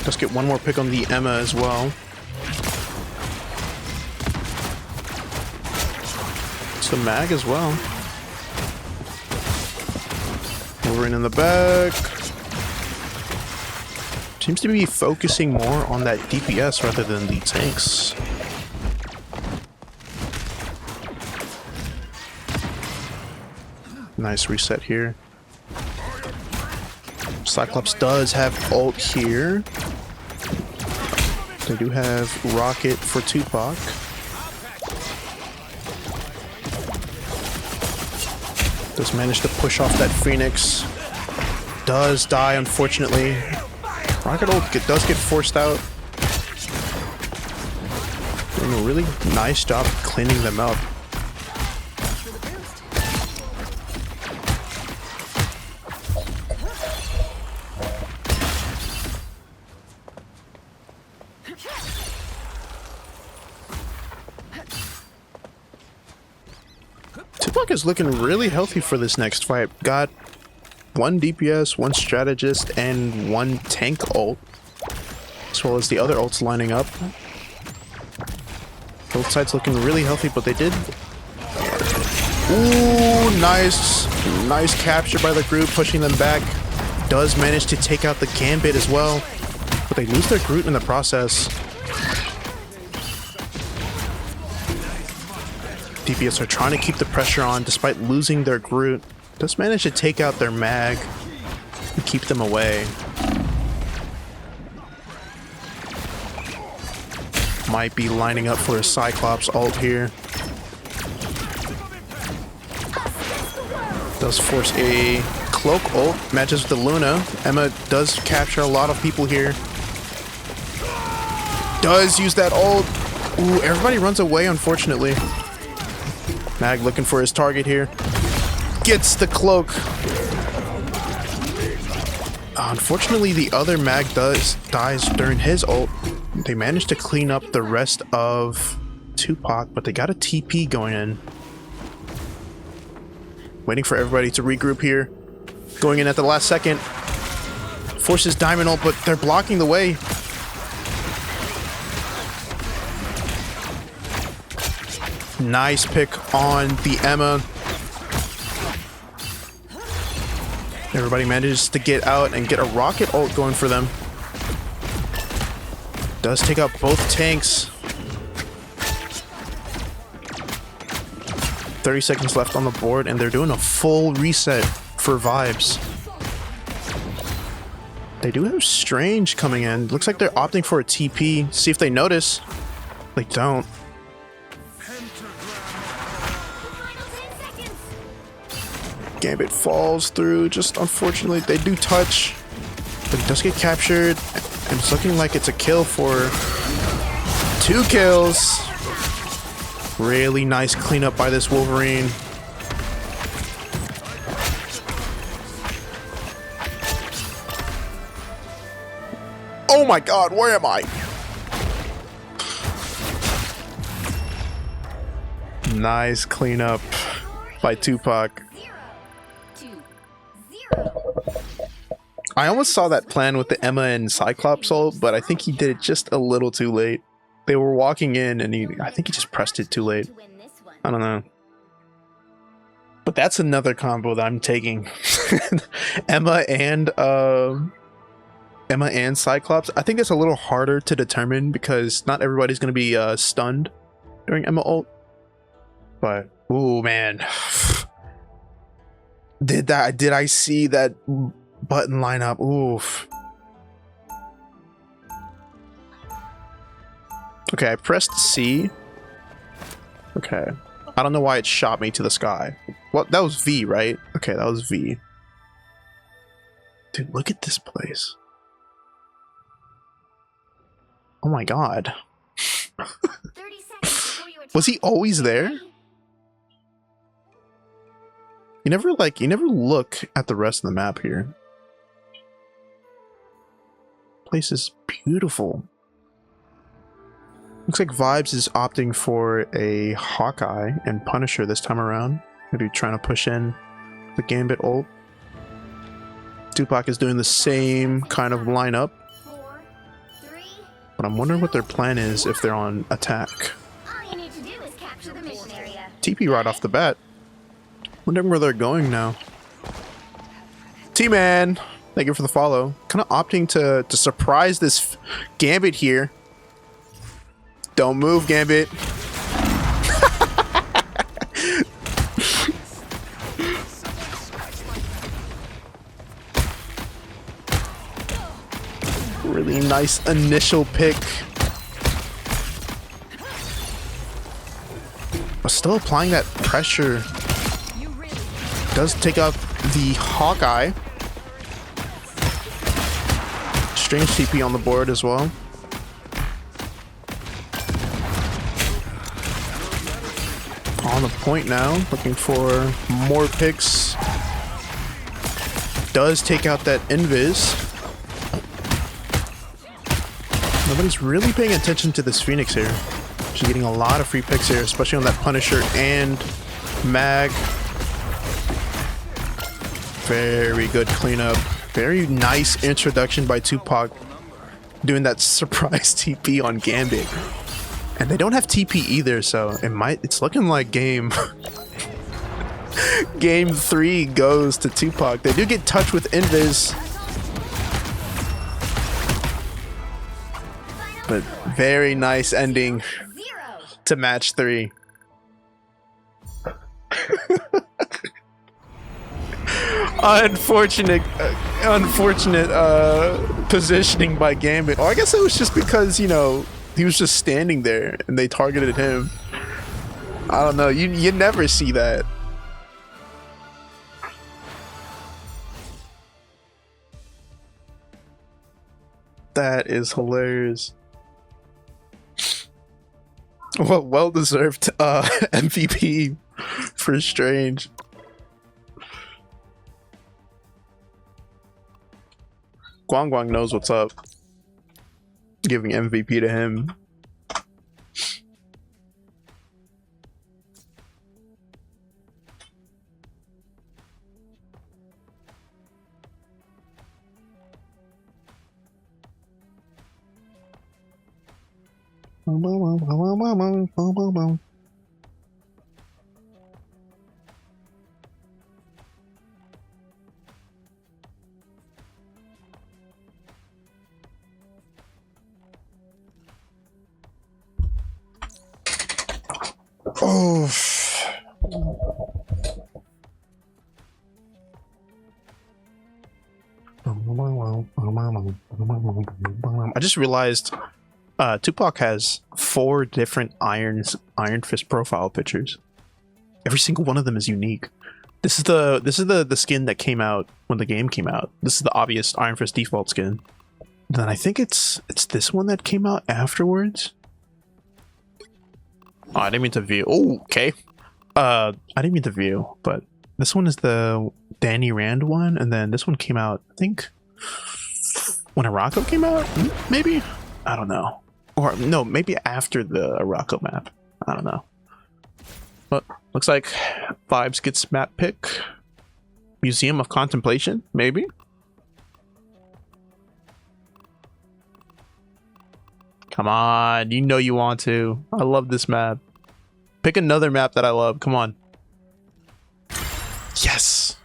Let's get one more pick on the Emma as well. It's the Mag as well. Wolverine in the back. Seems to be focusing more on that DPS rather than the tanks. Nice reset here. Cyclops does have ult here. They do have Rocket for Tupac. Does manage to push off that Phoenix. Does die, unfortunately. Rocket ult does get forced out. Doing a really nice job cleaning them up. Tupac is looking really healthy for this next fight. Got one DPS, one strategist, and one tank ult, as well as the other ults lining up. Both sides looking really healthy, but they did. Ooh, nice capture by the group, pushing them back. Does manage to take out the Gambit as well, but they lose their Groot in the process. DPS are trying to keep the pressure on despite losing their Groot. Does manage to take out their mag and keep them away. Might be lining up for a Cyclops ult here. Does force a cloak ult, matches with the Luna. Emma does capture a lot of people here. Does use that ult. Ooh, everybody runs away, unfortunately. Mag looking for his target here. Gets the cloak. Unfortunately, the other mag dies during his ult. They managed to clean up the rest of Tupac, but they got a TP going in. Waiting for everybody to regroup here. Going in at the last second. Forces Diamond ult, but they're blocking the way. Nice pick on the Emma. Everybody manages to get out and get a rocket ult going for them. Does take out both tanks. 30 seconds left on the board, and they're doing a full reset for Vibez. They do have Strange coming in. Looks like they're opting for a TP. See if they notice. They don't. Gambit falls through. Just unfortunately, they do touch, but he does get captured. And it's looking like it's a kill for 2 kills. Really nice cleanup by this Wolverine. Oh my god, where am I? Nice cleanup by Tupac. I almost saw that plan with the Emma and Cyclops ult, but I think he did it just a little too late. They were walking in and I think he just pressed it too late. I don't know. But that's another combo that I'm taking. Emma and Cyclops. I think it's a little harder to determine because not everybody's going to be stunned during Emma ult. But ooh man. Did I see that button line up? Oof. Okay, I pressed C. Okay. I don't know why it shot me to the sky. Well, that was V, right? Okay, that was V. Dude, look at this place. Oh my god. Was he always there? You never look at the rest of the map here. Place is beautiful. Looks like Vibez is opting for a Hawkeye and Punisher this time around. Maybe trying to push in the Gambit ult. Tupac is doing the same kind of lineup. But I'm wondering what their plan is if they're on attack. All you need to do is capture the mission area. TP right off the bat. Wondering where they're going now. T-Man, thank you for the follow. Kind of opting to surprise this Gambit here. Don't move, Gambit. Really nice initial pick. But still applying that pressure. Does take out the Hawkeye. Strange TP on the board as well. On the point now, looking for more picks. Does take out that Invis. Nobody's really paying attention to this Phoenix here. She's getting a lot of free picks here, especially on that Punisher and Mag. Very good cleanup. Very nice introduction by Tupac, doing that surprise TP on Gambit. And they don't have TP either, so it's looking like game 3 goes to Tupac. They do get touched with Invis, but very nice ending to match 3. Unfortunate positioning by Gambit. Or I guess it was just because, you know, he was just standing there and they targeted him. I don't know. You never see that. That is hilarious. Well deserved MVP for Strange. Guang Guang knows what's up. Giving MVP to him. Oh. I just realized Tupac has 4 different Iron Fist profile pictures. Every single one of them is unique. This is the skin that came out when the game came out. This is the obvious Iron Fist default skin. Then I think it's this one that came out afterwards. Oh, I didn't mean to view. Oh, okay. I didn't mean to view, but this one is the Danny Rand one, and then this one came out, I think, when Araco came out? Maybe? I don't know. Or, no, maybe after the Araco map. I don't know. But, looks like Vibez gets map pick. Museum of Contemplation? Maybe? Come on, you know you want to. I love this map. Pick another map that I love. Come on. Yes.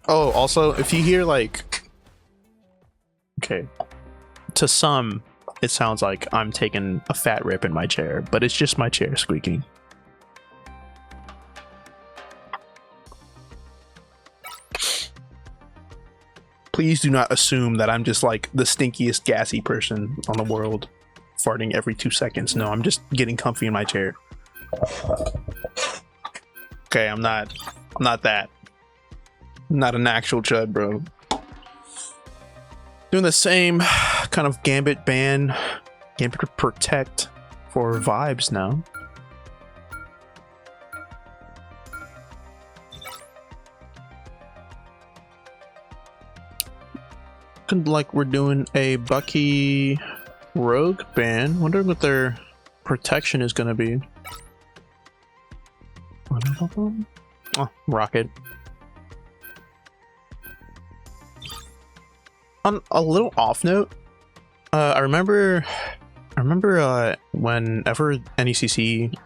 Oh, also, if you hear like, okay, to some, it sounds like I'm taking a fat rip in my chair, but it's just my chair squeaking. Please do not assume that I'm just like the stinkiest gassy person on the world, farting every 2 seconds. No, I'm just getting comfy in my chair. Okay, I'm not that. I'm not an actual chud, bro. Doing the same kind of Gambit ban, Gambit protect for Vibez now. Looking like we're doing a Bucky Rogue ban. Wondering what their protection is going to be. Oh, Rocket. On a little off note, I remember whenever NECC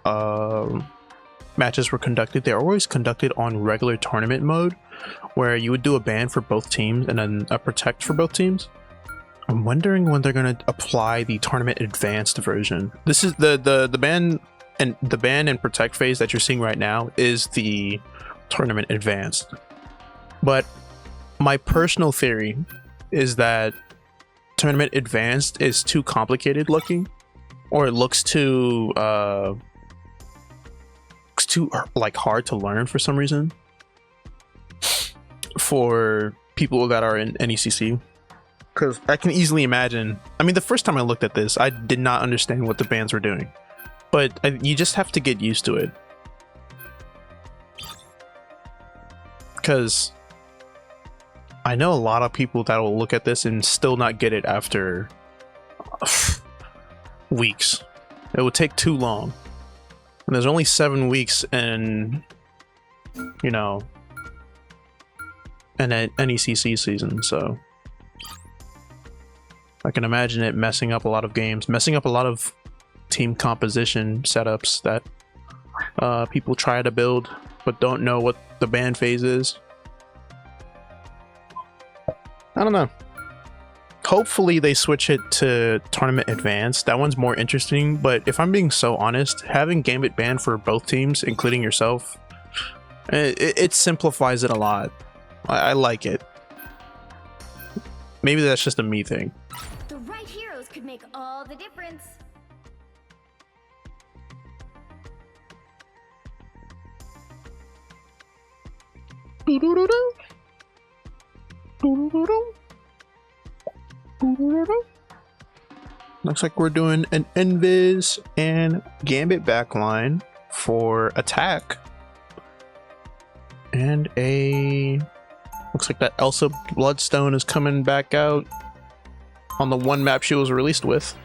matches were conducted, they were always conducted on regular tournament mode, where you would do a ban for both teams and then a protect for both teams. I'm wondering when they're gonna apply the tournament advanced version. This is the ban and protect phase that you're seeing right now is the tournament advanced. But my personal theory is that tournament advanced is too complicated looking, or it looks too like hard to learn for some reason for people that are in NECC. Because I can easily imagine. I mean, the first time I looked at this, I did not understand what the bans were doing. But you just have to get used to it. Because I know a lot of people that will look at this and still not get it after weeks. It would take too long. And there's only 7 weeks in, you know, an NECC season, so I can imagine it messing up a lot of games, messing up a lot of team composition setups that people try to build but don't know what the ban phase is. I don't know. Hopefully they switch it to Tournament Advanced. That one's more interesting, but if I'm being so honest, having Gambit banned for both teams, including yourself, it simplifies it a lot. I like it. Maybe that's just a me thing. The right heroes could make all the difference. Looks like we're doing an Vibez and Gambit backline for attack. And looks like that Elsa Bloodstone is coming back out on the one map she was released with.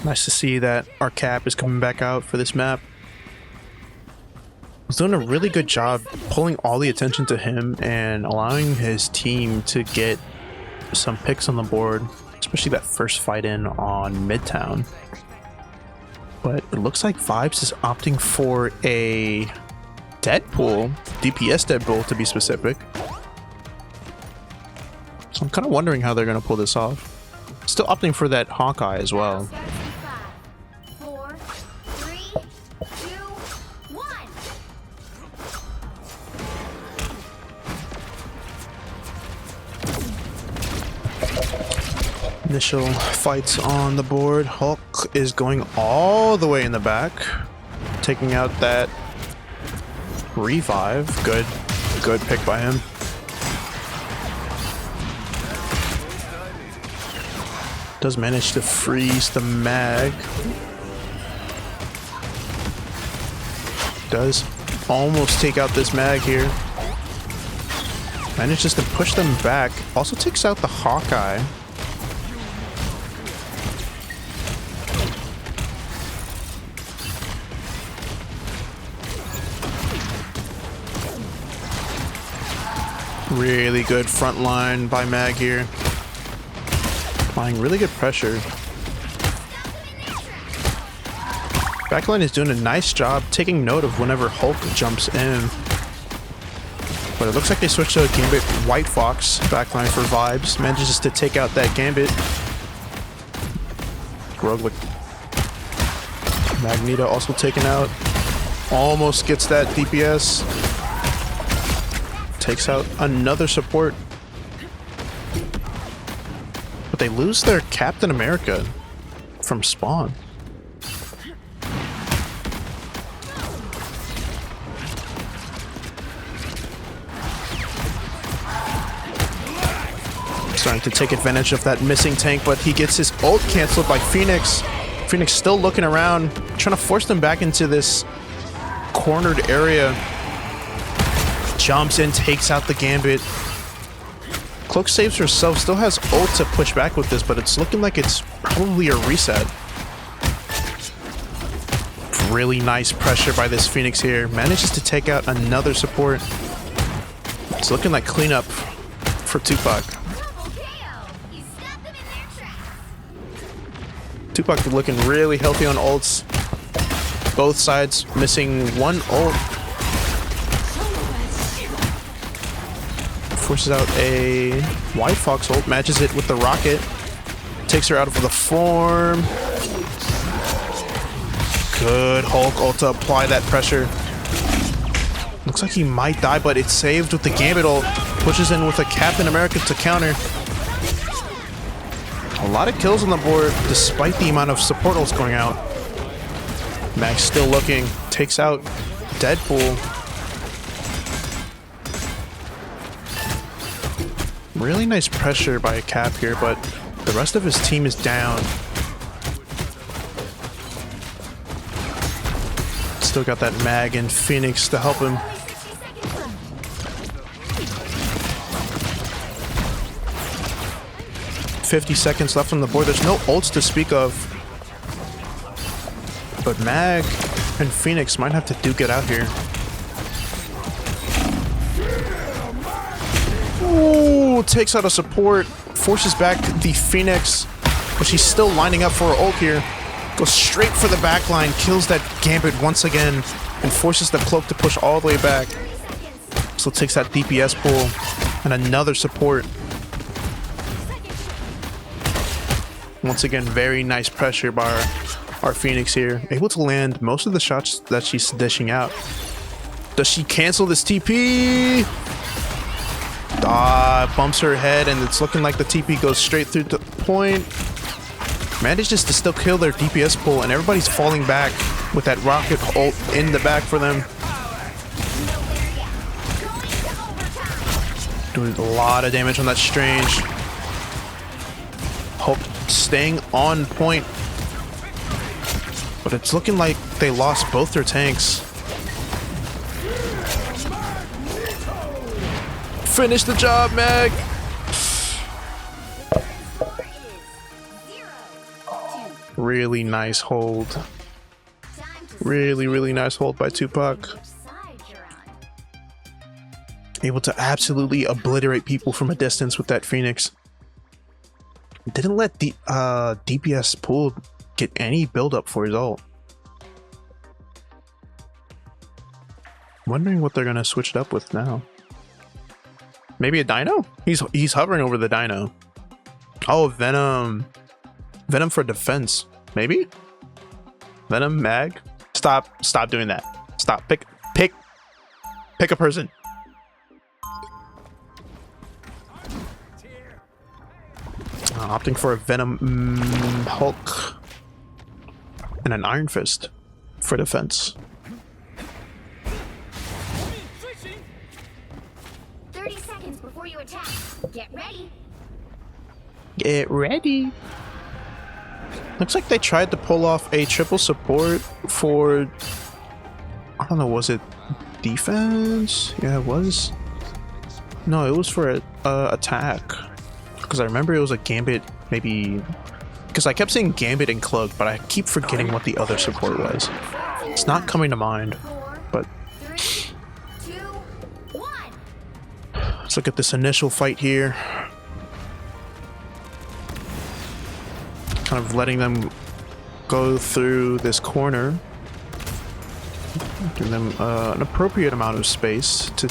Nice to see that our cap is coming back out for this map. He's doing a really good job pulling all the attention to him and allowing his team to get some picks on the board, especially that first fight in on Midtown. But it looks like Vibez is opting for a Deadpool, DPS Deadpool to be specific. So I'm kind of wondering how they're going to pull this off. Still opting for that Hawkeye as well. 4, 3, 2, 1. Initial fights on the board. Hulk is going all the way in the back, taking out that revive. Good pick by him. Does manage to freeze the mag. Does almost take out this mag here. Manages to push them back. Also takes out the Hawkeye. Really good front line by Mag here. Applying really good pressure. Backline is doing a nice job taking note of whenever Hulk jumps in. But it looks like they switched to a Gambit White Fox backline for Vibez. Manages to take out that Gambit. Rogue with Magneto also taken out. Almost gets that DPS. Takes out another support. But they lose their Captain America from spawn. Starting to take advantage of that missing tank, but he gets his ult canceled by Phoenix. Phoenix still looking around, trying to force them back into this cornered area. Jumps in, takes out the Gambit. Cloak saves herself, still has ult to push back with this, but it's looking like it's probably a reset. Really nice pressure by this Phoenix here. Manages to take out another support. It's looking like cleanup for Tupac. Tupac looking really healthy on ults. Both sides missing one ult. Forces out a White Fox ult, matches it with the rocket. Takes her out of the form. Good Hulk ult to apply that pressure. Looks like he might die, but it's saved with the Gambit ult. Pushes in with a Captain America to counter. A lot of kills on the board, despite the amount of support ults going out. Max still looking. Takes out Deadpool. Really nice pressure by Cap here, but the rest of his team is down. Still got that Mag and Phoenix to help him. 50 seconds left on the board. There's no ults to speak of. But Mag and Phoenix might have to duke it out here. Ooh, takes out a support. Forces back the Phoenix. But she's still lining up for her ult here. Goes straight for the back line. Kills that Gambit once again. And forces the Cloak to push all the way back. So takes that DPS pull. And another support. Once again, very nice pressure by our Phoenix here. Able to land most of the shots that she's dishing out. Does she cancel this TP? Bumps her head, and it's looking like the TP goes straight through the point. Manages to still kill their DPS pull, and everybody's falling back with that rocket ult in the back for them. Doing a lot of damage on that Strange. Hope staying on point. But it's looking like they lost both their tanks. Finish the job, Meg! Really nice hold. Really, really nice hold by Tupac. Able to absolutely obliterate people from a distance with that Phoenix. Didn't let the DPS pool get any build up for his ult. Wondering what they're gonna switch it up with now. Maybe a Dino? He's hovering over the Dino. Oh, Venom. Venom for defense. Maybe? Venom, Mag. Stop doing that. Stop. Pick a person. Opting for a Venom Hulk and an Iron Fist for defense. 30 seconds before you attack. Get ready. Get ready. Looks like they tried to pull off a triple support for, I don't know, was it defense? Yeah, it was. No, it was for attack. Because I remember it was a Gambit, maybe, because I kept saying Gambit and Cloak, but I keep forgetting what the other support was. It's not coming to mind, but 3, 2, 1. let's look at this initial fight here. Kind of letting them go through this corner. Give them an appropriate amount of space to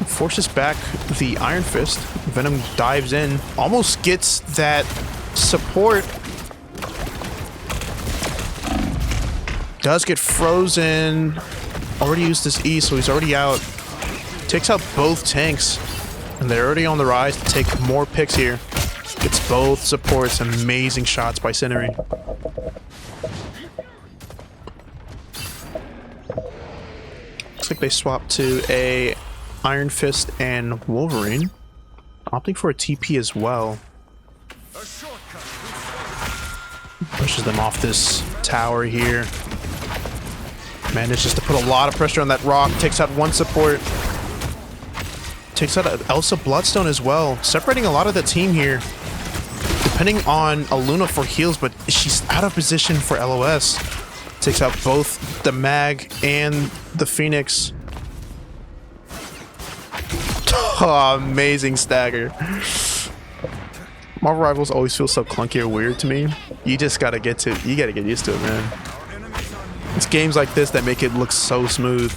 forces back the Iron Fist. Venom dives in, almost gets that support. Does get frozen. Already used his E, so he's already out. Takes out both tanks, and they're already on the rise to take more picks here. Gets both supports. Amazing shots by Cinery. Looks like they swapped to a Iron Fist and Wolverine. Opting for a TP as well. Pushes them off this tower here. Manages to put a lot of pressure on that rock. Takes out one support. Takes out Elsa Bloodstone as well. Separating a lot of the team here. Depending on Aluna for heals, but she's out of position for LOS. Takes out both the Mag and the Phoenix. Oh, amazing stagger. Marvel Rivals always feel so clunky or weird to me. You just gotta get used to it, man. It's games like this that make it look so smooth.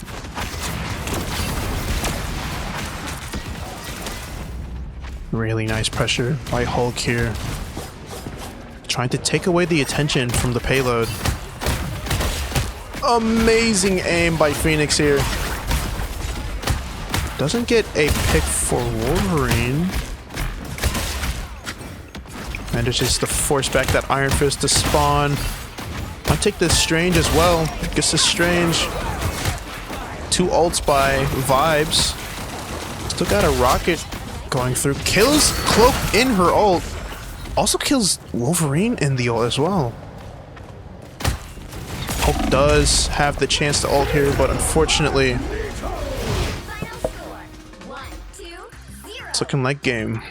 Really nice pressure by Hulk here. Trying to take away the attention from the payload. Amazing aim by Phoenix here. Doesn't get a pick for Wolverine. Manages to force back that Iron Fist to spawn. to take this Strange as well. Gets this Strange. 2 ults by Vibez. Still got a rocket going through. Kills Cloak in her ult. Also kills Wolverine in the ult as well. Hulk does have the chance to ult here, but unfortunately, Final score 1-2-0. it's looking like game.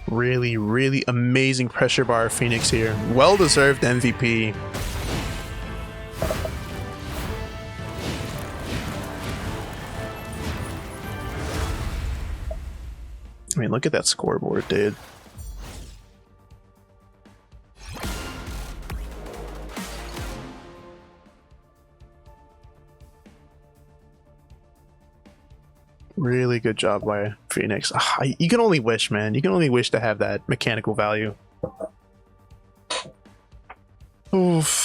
Really, really amazing pressure bar Phoenix here. Well-deserved MVP. I mean, look at that scoreboard, dude. Really good job by Phoenix. You can only wish, man. You can only wish to have that mechanical value. Oof.